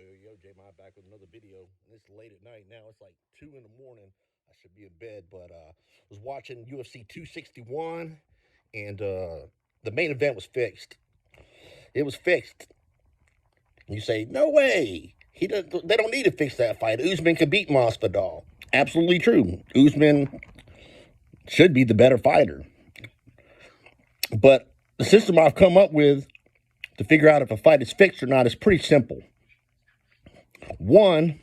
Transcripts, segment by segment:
good? Yo, J Mod back with another video. And it's late at night now. It's like 2 in the morning. I should be in bed, but was watching UFC 261, and the main event was fixed. It was fixed. You say, no way. They don't need to fix that fight. Usman can beat Masvidal. Absolutely true. Usman should be the better fighter. But the system I've come up with to figure out if a fight is fixed or not is pretty simple. One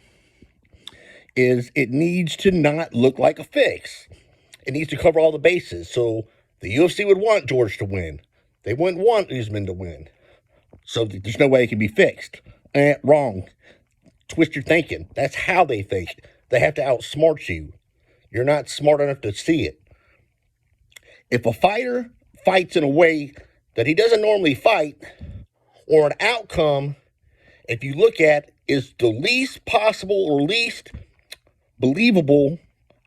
is it needs to not look like a fix. It needs to cover all the bases. So the UFC would want George to win. They wouldn't want Usman to win. So there's no way it can be fixed. Wrong. Twist your thinking. That's how they think. They have to outsmart you. You're not smart enough to see it. If a fighter fights in a way that he doesn't normally fight, or an outcome, if you look at, is the least possible or least believable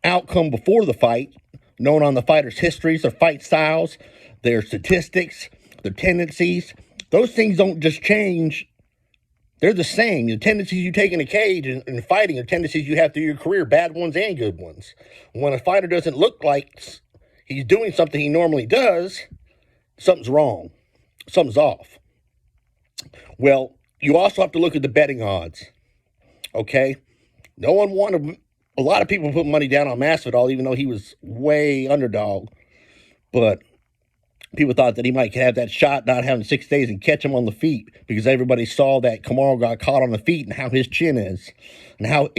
outcome before the fight, known on the fighter's histories, their fight styles, their statistics, their tendencies. Those things don't just change. They're the same. The tendencies you take in a cage and fighting are tendencies you have through your career, bad ones and good ones. When a fighter doesn't look like he's doing something he normally does, something's wrong. Something's off. Well, you also have to look at the betting odds, okay? A lot of people put money down on Masvidal, even though he was way underdog. But people thought that he might have that shot, not having 6 days, and catch him on the feet, because everybody saw that Kamaru got caught on the feet and how his chin is and how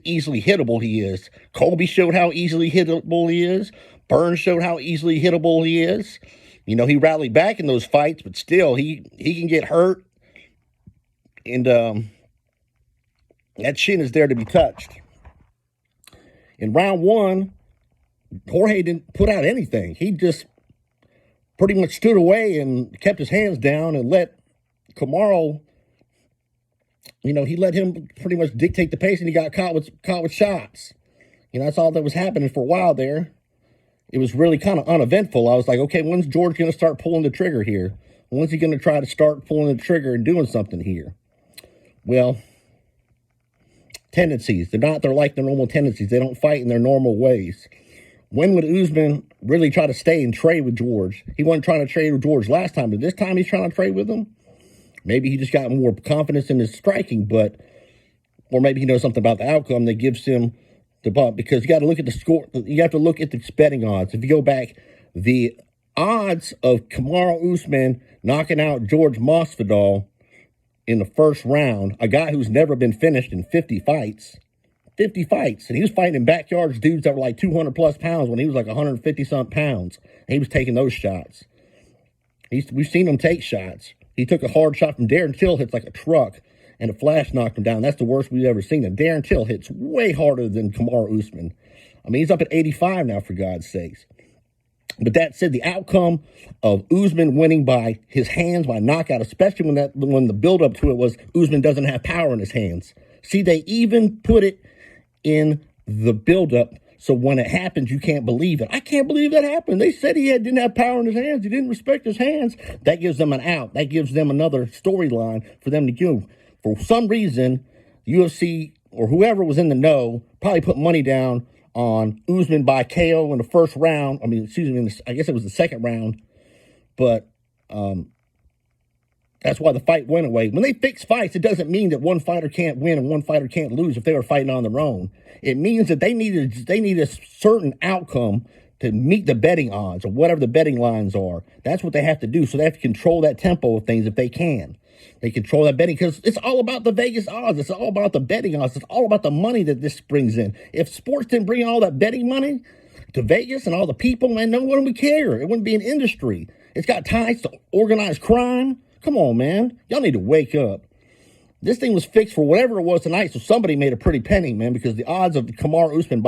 easily hittable he is. Colby showed how easily hittable he is. Burns showed how easily hittable he is. You know, he rallied back in those fights, but still, he can get hurt. And that chin is there to be touched. In round one, Jorge didn't put out anything. He just pretty much stood away and kept his hands down and let Kamaru, he let him pretty much dictate the pace, and he got caught with shots. That's all that was happening for a while there. It was really kind of uneventful. I was like, okay, when's George going to start pulling the trigger here? When's he going to try to start pulling the trigger and doing something here? Well, tendencies. They're like their normal tendencies. They don't fight in their normal ways. When would Usman really try to stay and trade with George? He wasn't trying to trade with George last time, but this time he's trying to trade with him. Maybe he just got more confidence in his striking, or maybe he knows something about the outcome that gives him the bump, because you got to look at the score. You have to look at the betting odds. If you go back, the odds of Kamaru Usman knocking out George Masvidal in the first round, a guy who's never been finished in 50 fights, and he was fighting in backyards dudes that were like 200 plus pounds when he was like 150 something pounds, and he was taking those shots. We've seen him take shots. He took a hard shot from Darren Till, hits like a truck, and a flash knocked him down. That's the worst we've ever seen. And Darren Till hits way harder than Kamaru Usman. I mean, he's up at 85 now, for God's sakes. But that said, the outcome of Usman winning by his hands, by knockout, especially when the buildup to it was Usman doesn't have power in his hands. See, they even put it in the buildup, so when it happens, you can't believe it. I can't believe that happened. They said he didn't have power in his hands. He didn't respect his hands. That gives them an out. That gives them another storyline for them to do. For some reason, UFC or whoever was in the know probably put money down on Usman by KO in the first round. I mean, I guess it was the second round. But that's why the fight went away. When they fix fights, it doesn't mean that one fighter can't win and one fighter can't lose if they were fighting on their own. It means that they need a certain outcome to meet the betting odds or whatever the betting lines are. That's what they have to do. So they have to control that tempo of things if they can. They control that betting, because it's all about the Vegas odds. It's all about the betting odds. It's all about the money that this brings in. If sports didn't bring all that betting money to Vegas and all the people, man, no one would care. It wouldn't be an industry. It's got ties to organized crime. Come on, man. Y'all need to wake up. This thing was fixed for whatever it was tonight, so somebody made a pretty penny, man, because the odds of Kamaru Usman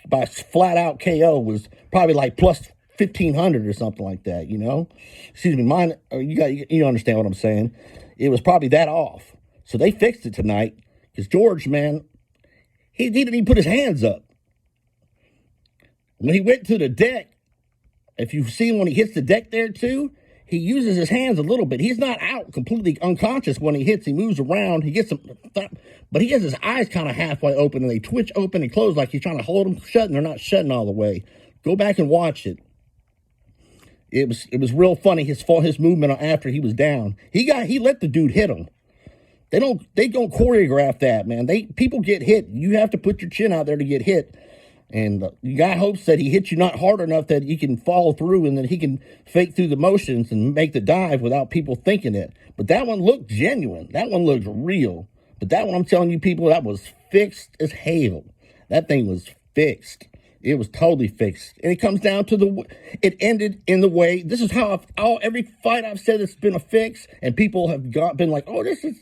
by flat-out KO was probably like plus 1,500 or something like that, Excuse me, mine. You understand what I'm saying. It was probably that off. So they fixed it tonight, because George, man, he didn't even put his hands up. When he went to the deck, if you've seen when he hits the deck there too, he uses his hands a little bit. He's not out completely unconscious when he hits. He moves around. He gets some, but he has his eyes kind of halfway open, and they twitch open and close like he's trying to hold them shut, and they're not shutting all the way. Go back and watch it. It was real funny. His movement after he was down. He let the dude hit him. They don't choreograph that, man. People get hit. You have to put your chin out there to get hit. And the guy hopes that he hits you not hard enough that you can follow through and that he can fake through the motions and make the dive without people thinking it. But that one looked genuine. That one looked real. But that one, I'm telling you people, that was fixed as hell. That thing was fixed. It was totally fixed. And it comes down to it ended in the way, this is how every fight I've said it's been a fix, and people have been like, oh, this looks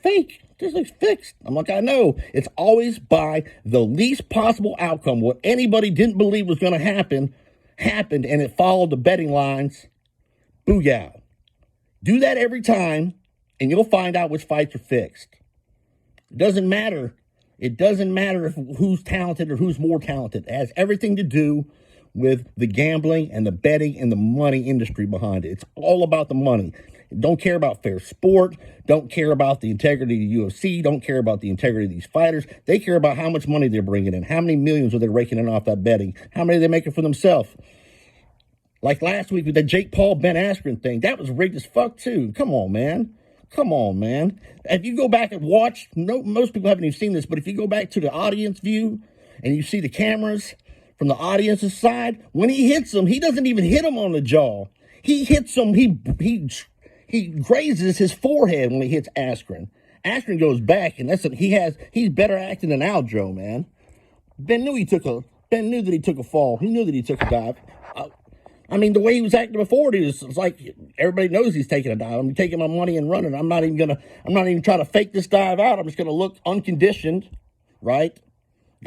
fake. This looks fixed. I'm like, I know. It's always by the least possible outcome. What anybody didn't believe was going to happen, happened, and it followed the betting lines. Booyah. Do that every time, and you'll find out which fights are fixed. It doesn't matter. It doesn't matter who's talented or who's more talented. It has everything to do with the gambling and the betting and the money industry behind it. It's all about the money. Don't care about fair sport. Don't care about the integrity of the UFC. Don't care about the integrity of these fighters. They care about how much money they're bringing in. How many millions are they raking in off that betting? How many are they making for themselves? Like last week with the Jake Paul, Ben Askren thing. That was rigged as fuck too. Come on, man. Come on, man. If you go back and watch, most people haven't even seen this, but if you go back to the audience view and you see the cameras from the audience's side, when he hits them, he doesn't even hit him on the jaw. He hits him, he grazes his forehead when he hits Askren. Askren goes back, and he's better acting than Aljo, man. Ben knew that he took a fall. He knew that he took a dive. I mean, the way he was acting before it's like everybody knows he's taking a dive. I'm taking my money and running. I'm not even trying to fake this dive out. I'm just gonna look unconditioned, right?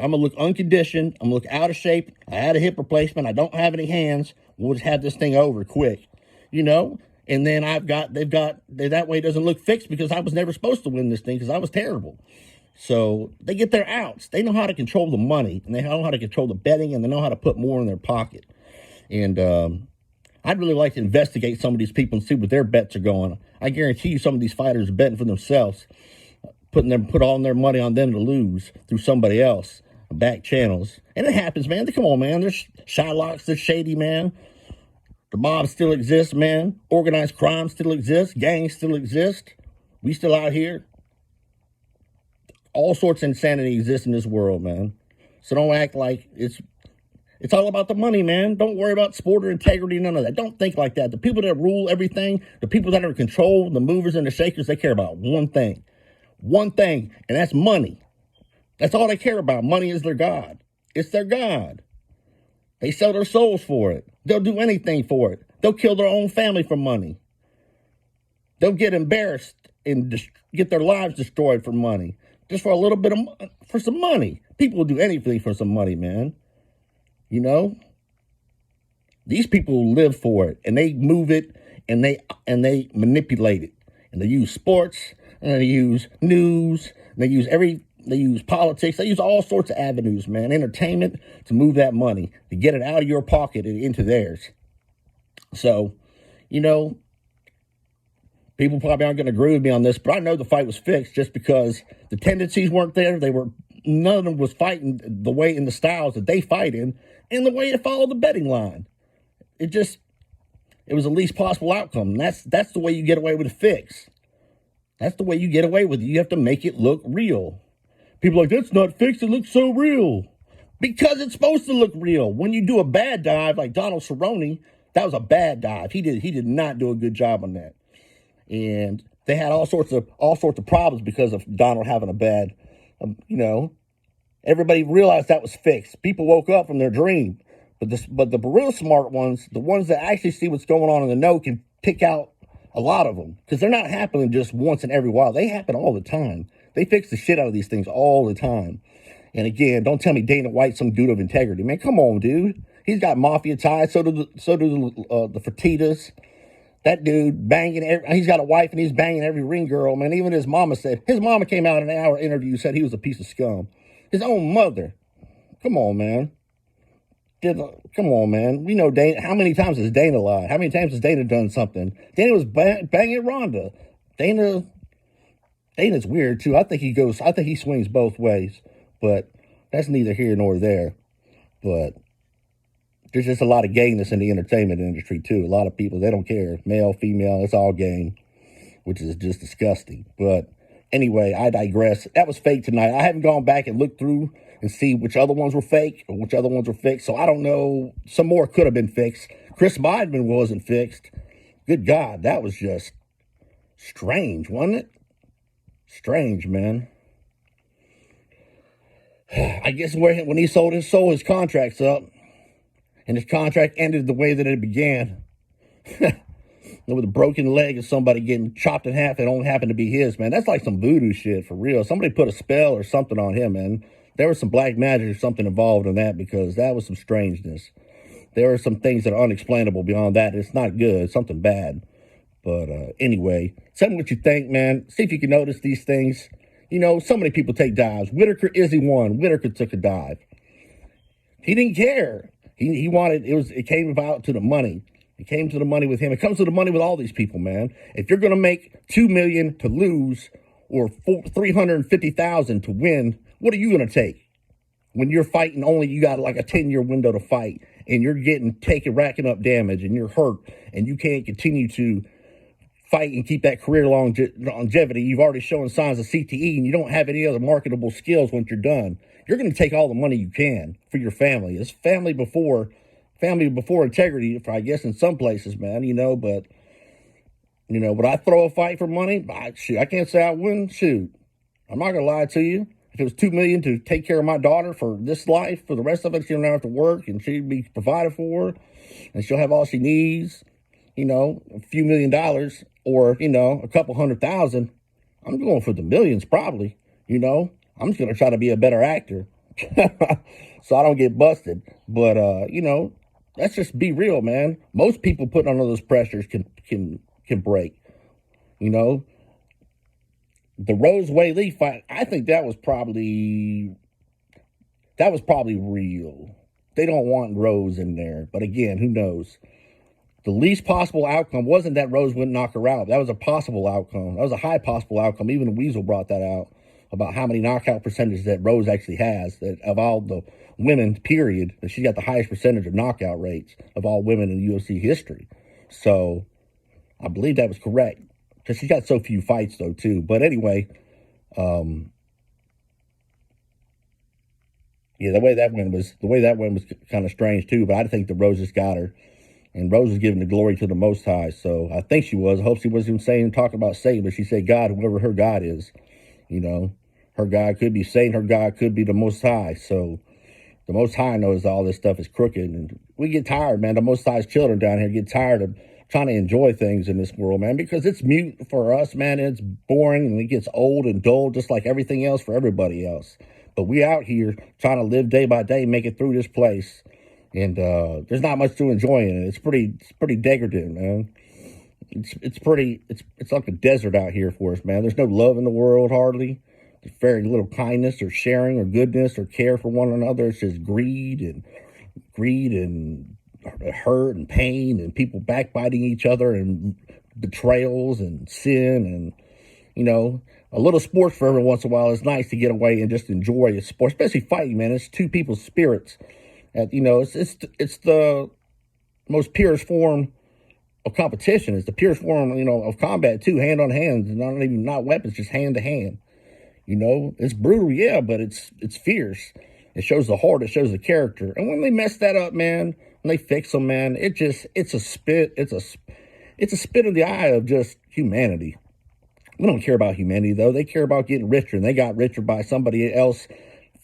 I'm gonna look unconditioned. I'm gonna look out of shape. I had a hip replacement. I don't have any hands. We'll just have this thing over quick, you know? And then that way it doesn't look fixed because I was never supposed to win this thing because I was terrible. So they get their outs. They know how to control the money, and they know how to control the betting, and they know how to put more in their pocket. And I'd really like to investigate some of these people and see what their bets are going. I guarantee you some of these fighters are betting for themselves, put all their money on them to lose through somebody else, back channels. And it happens, man. Come on, man. There's Shylocks, there's shady, man. The mob still exists, man. Organized crime still exists. Gangs still exist. We still out here. All sorts of insanity exists in this world, man. So don't act like it's all about the money, man. Don't worry about sport or integrity, none of that. Don't think like that. The people that rule everything, the people that are in control, the movers and the shakers, they care about one thing, and that's money. That's all they care about. Money is their God. It's their God. They sell their souls for it. They'll do anything for it. They'll kill their own family for money. They'll get embarrassed and get their lives destroyed for money. Just for a little bit for some money. People will do anything for some money, man. You know, these people live for it, and they move it, and they manipulate it, and they use sports, and they use news, and they use politics, they use all sorts of avenues, man, entertainment to move that money, to get it out of your pocket and into theirs. So, you know, people probably aren't going to agree with me on this, but I know the fight was fixed just because the tendencies weren't there. None of them was fighting the way in the styles that they fight in, and the way to follow the betting line. It was the least possible outcome. And that's the way you get away with a fix. That's the way you get away with it. You have to make it look real. People are like, that's not fixed. It looks so real. Because it's supposed to look real. When you do a bad dive like Donald Cerrone, that was a bad dive. He did not do a good job on that. And they had all sorts of problems because of Donald having a bad, everybody realized that was fixed. People woke up from their dream. But the real smart ones, the ones that actually see what's going on in the know, can pick out a lot of them. Because they're not happening just once in every while. They happen all the time. They fix the shit out of these things all the time. And again, don't tell me Dana White's some dude of integrity. Man, come on, dude. He's got mafia ties. So do the Fertittas. That dude banging. He's got a wife and he's banging every ring girl, man. Even his mama came out in an hour interview, said he was a piece of scum. His own mother. Come on, man. Come on, man. We know Dana. How many times has Dana lied? How many times has Dana done something? Dana was banging Ronda. Dana's weird too. I think he swings both ways, but that's neither here nor there. But there's just a lot of gayness in the entertainment industry too. A lot of people, they don't care. Male, female, it's all game, which is just disgusting. But anyway, I digress. That was fake tonight. I haven't gone back and looked through and see which other ones were fake or which other ones were fixed. So I don't know. Some more could have been fixed. Chris Weidman wasn't fixed. Good God, that was just strange, wasn't it? Strange, man. I guess when he sold his contracts up, and his contract ended the way that it began, with a broken leg of somebody getting chopped in half, it only happened to be his, man. That's like some voodoo shit for real. Somebody put a spell or something on him, man. There was some black magic or something involved in that, because that was some strangeness. There are some things that are unexplainable beyond that. It's not good. It's something bad. But anyway, tell me what you think, man. See if you can notice these things. You know, so many people take dives. Whitaker Izzy won. Whitaker took a dive. He didn't care. He wanted, it came about to the money. It came to the money with him. It comes to the money with all these people, man. If you're going to make $2 million to lose or $350,000 to win, what are you going to take? When you're fighting, you got like a 10-year window to fight, and you're racking up damage, and you're hurt, and you can't continue to fight and keep that career longevity. You've already shown signs of CTE, and you don't have any other marketable skills once you're done. You're going to take all the money you can for your family. It's family before integrity, I guess, in some places, man, but would I throw a fight for money? I can't say I wouldn't. Shoot. I'm not going to lie to you. If it was $2 million to take care of my daughter for this life, for the rest of it, she don't have to work, and she'd be provided for, and she'll have all she needs, a few $1,000,000 or, a couple $100,000, I'm going for the millions probably, I'm just going to try to be a better actor so I don't get busted. But, let's just be real, man. Most people putting under those pressures can break, The Rose Wei Lee fight, I think that was probably real. They don't want Rose in there. But again, who knows? The least possible outcome wasn't that Rose wouldn't knock her out. That was a possible outcome. That was a high possible outcome. Even Weasel brought that out about how many knockout percentages that Rose actually has. That of all the women, period, that she got the highest percentage of knockout rates of all women in UFC history. So I believe that was correct. Because she's got so few fights, though, too. But anyway, the way that win was kind of strange, too. But I think the Rose just got her. And Rose was giving the glory to the Most High. So I think she was. I hope she wasn't talking about Satan, but she said God, whoever her God is. Her God could be Satan. Her God could be the Most High. So the Most High knows all this stuff is crooked. And we get tired, man. The Most High's children down here get tired of trying to enjoy things in this world, man, because it's mute for us, man. It's boring and it gets old and dull, just like everything else for everybody else. But we out here trying to live day by day, make it through this place. And there's not much to enjoy in it. It's pretty degrading, man. It's like a desert out here for us, man. There's no love in the world, hardly. There's very little kindness or sharing or goodness or care for one another. It's just greed and hurt and pain and people backbiting each other and betrayals and sin and, a little sports for every once in a while is nice to get away and just enjoy a sport, especially fighting, man. It's two people's spirits. It's the most purest form of competition. It's the purest form, of combat too, hand on hand, not weapons, just hand to hand. It's brutal, yeah, but it's fierce. It shows the heart, it shows the character. And when they mess that up, man, when they fix them, man, it's a spit in the eye of just humanity. We don't care about humanity, though. They care about getting richer, and they got richer by somebody else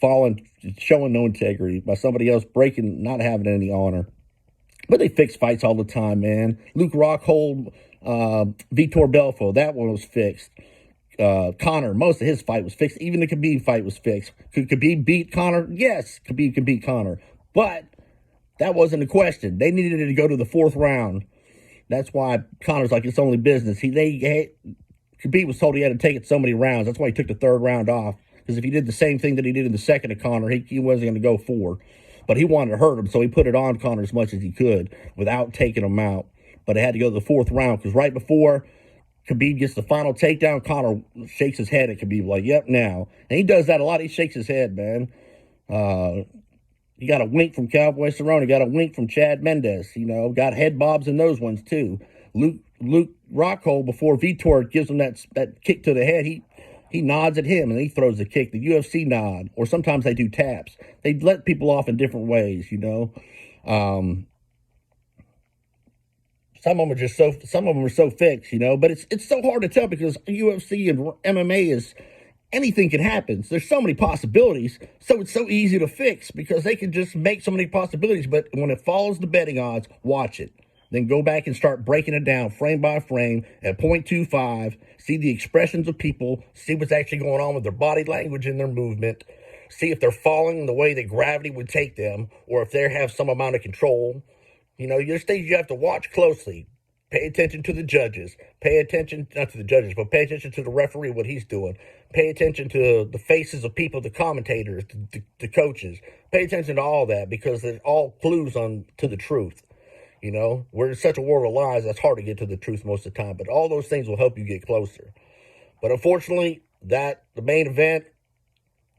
falling, showing no integrity, by somebody else breaking, not having any honor. But they fix fights all the time, man. Luke Rockhold, Vitor Belfort, that one was fixed. Conor, most of his fight was fixed. Even the Khabib fight was fixed. Could Khabib beat Conor? Yes, Khabib can beat Conor. But that wasn't the question. They needed it to go to the fourth round. That's why Conor's like, it's only business. Khabib was told he had to take it so many rounds. That's why he took the third round off. Because if he did the same thing that he did in the second to Conor, he wasn't going to go 4. But he wanted to hurt him, so he put it on Conor as much as he could without taking him out. But it had to go to the fourth round because right before Khabib gets the final takedown, Conor shakes his head at Khabib like, yep, now. And he does that a lot. He shakes his head, man. You got a wink from Cowboy Cerrone. Got a wink from Chad Mendes. Got head bobs in those ones, too. Luke Rockhold, before Vitor gives him that kick to the head, he nods at him, and he throws the kick, the UFC nod. Or sometimes they do taps. They let people off in different ways, Some of them are so fixed, But it's so hard to tell because UFC and MMA is anything can happen. There's so many possibilities, so it's so easy to fix because they can just make so many possibilities. But when it follows the betting odds, watch it. Then go back and start breaking it down frame by frame at 0.25. See the expressions of people. See what's actually going on with their body language and their movement. See if they're falling the way that gravity would take them, or if they have some amount of control. There's things you have to watch closely. Pay attention to the judges. Pay attention, not to the judges, but pay attention to the referee, what he's doing. Pay attention to the faces of people, the commentators, the coaches. Pay attention to all that because there's all clues to the truth. We're in such a world of lies, that's hard to get to the truth most of the time. But all those things will help you get closer. But unfortunately, the main event,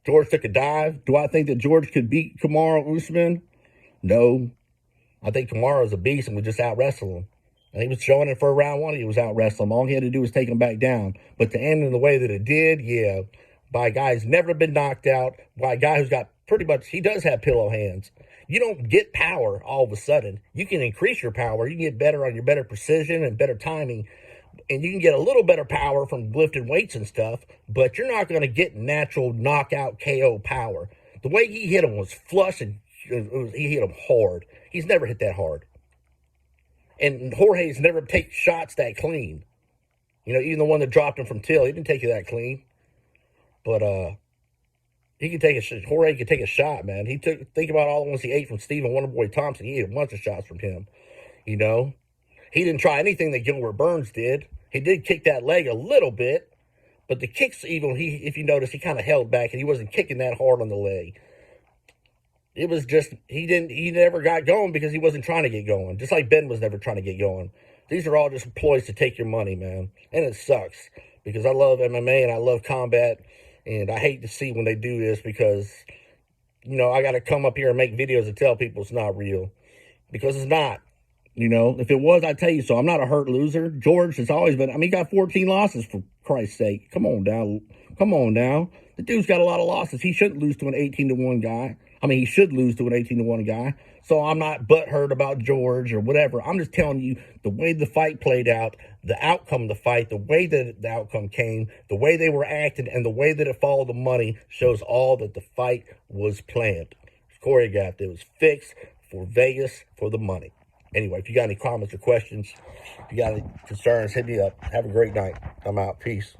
George took a dive. Do I think that George could beat Kamaru Usman? No. I think Kamaru's a beast and would just out-wrestle him. And he was showing it for round one. He was out-wrestling him. All he had to do was take him back down. But to end in the way that it did, yeah, by a guy who's never been knocked out, by a guy who's got pretty much, he does have pillow hands. You don't get power all of a sudden. You can increase your power. You can get better on your better precision and better timing. And you can get a little better power from lifting weights and stuff, but you're not going to get natural knockout KO power. The way he hit him was flush, and he hit him hard. He's never hit that hard. And Jorge's never take shots that clean. Even the one that dropped him from Till, he didn't take it that clean. But he could take Jorge could take a shot, man. Think about all the ones he ate from Stephen Wonderboy Thompson. He ate a bunch of shots from him. He didn't try anything that Gilbert Burns did. He did kick that leg a little bit, but the kicks, if you notice, he kind of held back and he wasn't kicking that hard on the leg. It was just, he never got going because he wasn't trying to get going. Just like Ben was never trying to get going. These are all just ploys to take your money, man. And it sucks because I love MMA and I love combat. And I hate to see when they do this because, I got to come up here and make videos and tell people it's not real. Because it's not. If it was, I'd tell you so. I'm not a hurt loser. George has always been, he got 14 losses, for Christ's sake. Come on now. The dude's got a lot of losses. He shouldn't lose to an 18-1 guy. He should lose to an 18-1 guy. So I'm not butthurt about George or whatever. I'm just telling you the way the fight played out, the outcome of the fight, the way that the outcome came, the way they were acting, and the way that it followed the money shows all that the fight was planned. It was choreographed. It was fixed for Vegas for the money. Anyway, if you got any comments or questions, if you got any concerns, hit me up. Have a great night. I'm out. Peace.